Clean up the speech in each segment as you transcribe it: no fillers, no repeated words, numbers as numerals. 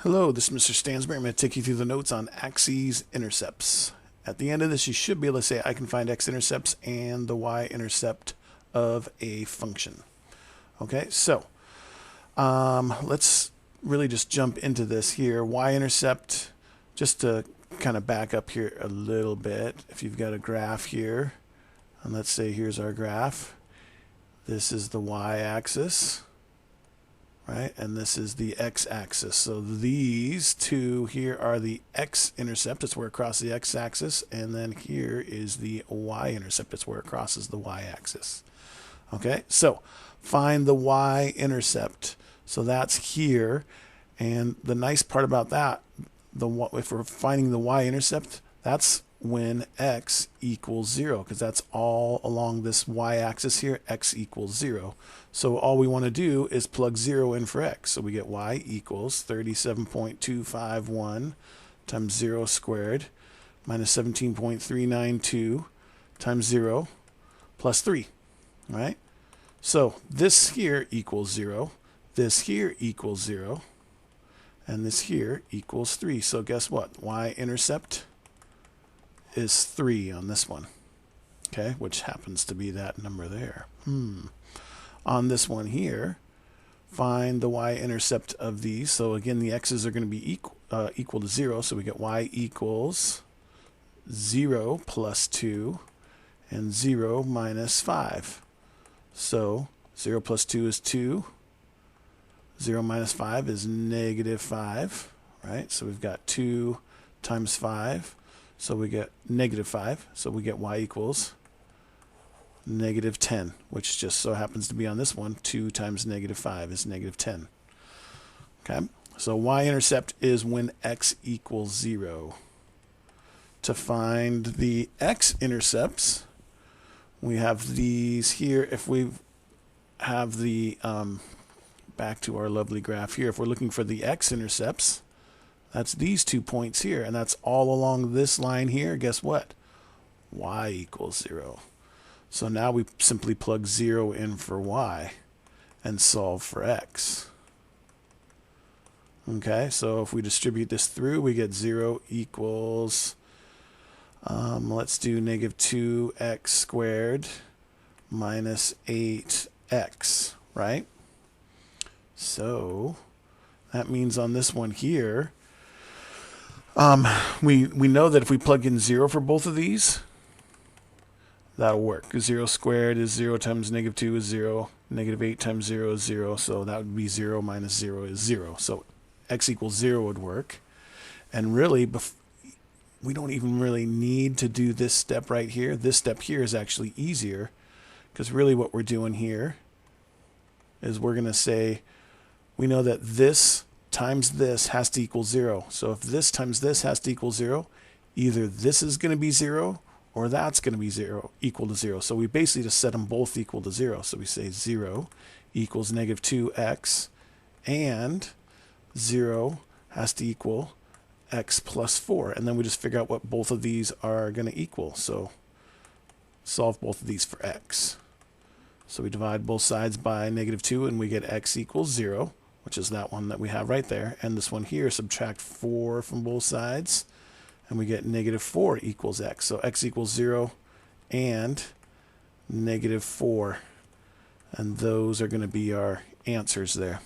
Hello, this is Mr. Stansbury. I'm going to take you through the notes on Axes Intercepts. At the end of this, you should be able to say I can find X-intercepts and the Y-intercept of a function. Okay, so let's really just jump into this here. Y-intercept, just to kind of back up here a little bit. If you've got a graph here, and let's say here's our graph. This is the Y-axis. Right, and this is the x-axis. So these two here are the x-intercept. It's where it crosses the x-axis, and then here is the y-intercept. It's where it crosses the y-axis. Okay, so find the y-intercept. So that's here, and the nice part about that, if we're finding the y-intercept, that's when x equals 0, because that's all along this y-axis here, x equals 0. So all we want to do is plug 0 in for x. So we get y equals 37.251 times 0 squared minus 17.392 times 0 plus 3, right? So this here equals 0, this here equals 0, and this here equals 3. So guess what? Y-intercept is 3 on this one, okay, which happens to be that number there. On this one here, find the y-intercept of these. So again, the x's are going to be equal to 0, so we get y equals 0 plus 2 and 0 minus 5. So 0 plus 2 is 2. 0 minus 5 is negative 5, right? So we've got 2 times 5. So we get negative 5. So we get y equals negative 10, which just so happens to be on this one. 2 times negative 5 is negative 10. Okay, so y-intercept is when x equals 0. To find the x-intercepts, we have these here. If we have the, back to our lovely graph here, if we're looking for the x-intercepts, that's these 2 points here, and that's all along this line here. Guess what? Y equals 0. So now we simply plug 0 in for y and solve for x. Okay, so if we distribute this through, we get 0 equals, let's do negative 2x squared minus 8x, right? So that means on this one here, we know that if we plug in 0 for both of these, that'll work. 0 squared is 0 times negative 2 is 0. Negative 8 times 0 is 0. So that would be 0 minus 0 is 0. So x equals 0 would work. And really, we don't even really need to do this step right here. This step here is actually easier, because really what we're doing here is we're going to say, we know that this times this has to equal 0. So if this times this has to equal 0, either this is going to be 0 or that's going to be 0, equal to 0. So we basically just set them both equal to 0. So we say 0 equals negative 2x, and 0 has to equal x plus 4. And then we just figure out what both of these are going to equal. So solve both of these for x. So we divide both sides by negative 2, and we get x equals 0, which is that one that we have right there. And this one here, subtract 4 from both sides, and we get negative 4 equals x. So x equals 0 and negative 4. And those are going to be our answers there.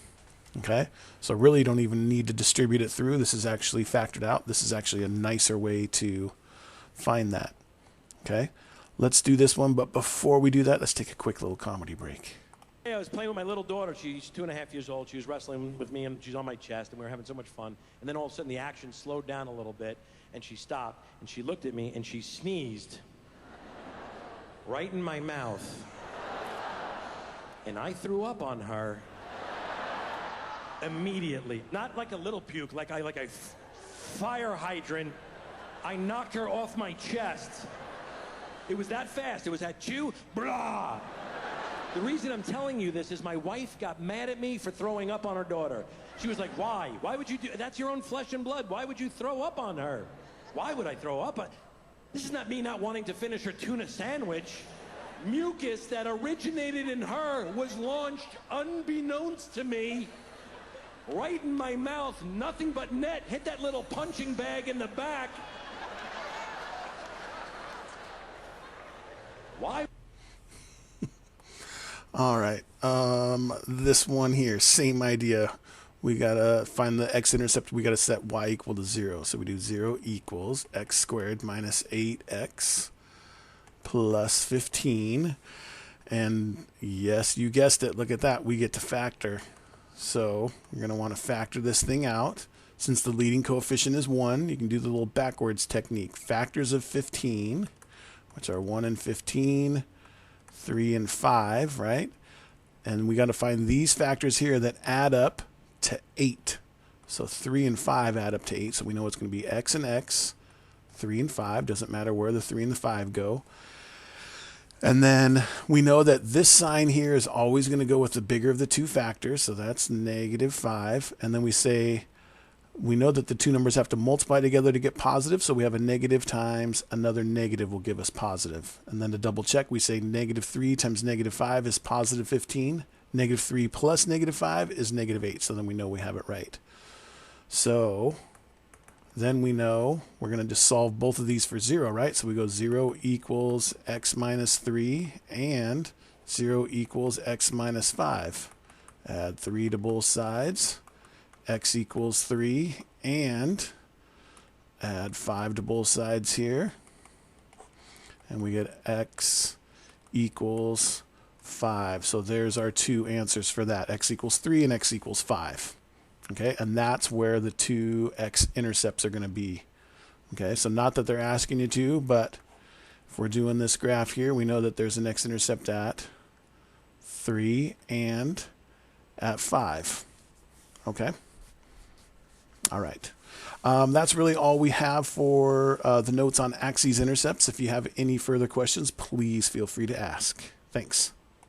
Okay? So really you don't even need to distribute it through. This is actually factored out. This is actually a nicer way to find that. Okay? Let's do this one, but before we do that, let's take a quick little comedy break. I was playing with my little daughter. She's 2.5 years old. She was wrestling with me, and she's on my chest, and we were having so much fun. And then all of a sudden, the action slowed down a little bit, and she stopped, and she looked at me, and she sneezed right in my mouth. And I threw up on her immediately. Not like a little puke, like a fire hydrant. I knocked her off my chest. It was that fast. It was that chew, blah. The reason I'm telling you this is my wife got mad at me for throwing up on her daughter. She was like, why? Why would you do, that's your own flesh and blood. Why would you throw up on her? Why would I throw up? This is not me not wanting to finish her tuna sandwich. Mucus that originated in her was launched unbeknownst to me right in my mouth, nothing but net. Hit that little punching bag in the back. Why? All right. This one here, same idea. We got to find the x-intercept. We got to set y equal to 0. So we do 0 equals x squared minus 8x plus 15. And yes, you guessed it. Look at that. We get to factor. So you're going to want to factor this thing out. Since the leading coefficient is 1, you can do the little backwards technique. Factors of 15, which are 1 and 15, 3 and 5, right? And we got to find these factors here that add up to 8. So 3 and 5 add up to 8. So we know it's going to be x and x, 3 and 5. Doesn't matter where the 3 and the 5 go. And then we know that this sign here is always going to go with the bigger of the two factors. So that's negative 5. And then we say, we know that the two numbers have to multiply together to get positive. So we have a negative times another negative will give us positive. And then to double check, we say negative 3 times negative 5 is positive 15. Negative 3 plus negative 5 is negative 8. So then we know we have it right. So then we know we're going to just solve both of these for 0, right? So we go 0 equals x minus 3 and 0 equals x minus 5. Add 3 to both sides. X equals 3 and add 5 to both sides here. And we get x equals 5. So there's our two answers for that. X equals 3 and x equals 5. Okay, and that's where the two x-intercepts are going to be. Okay, so not that they're asking you to, but if we're doing this graph here, we know that there's an x-intercept at 3 and at 5. Okay, all right. That's really all we have for the notes on Axes Intercepts. If you have any further questions, please feel free to ask. Thanks.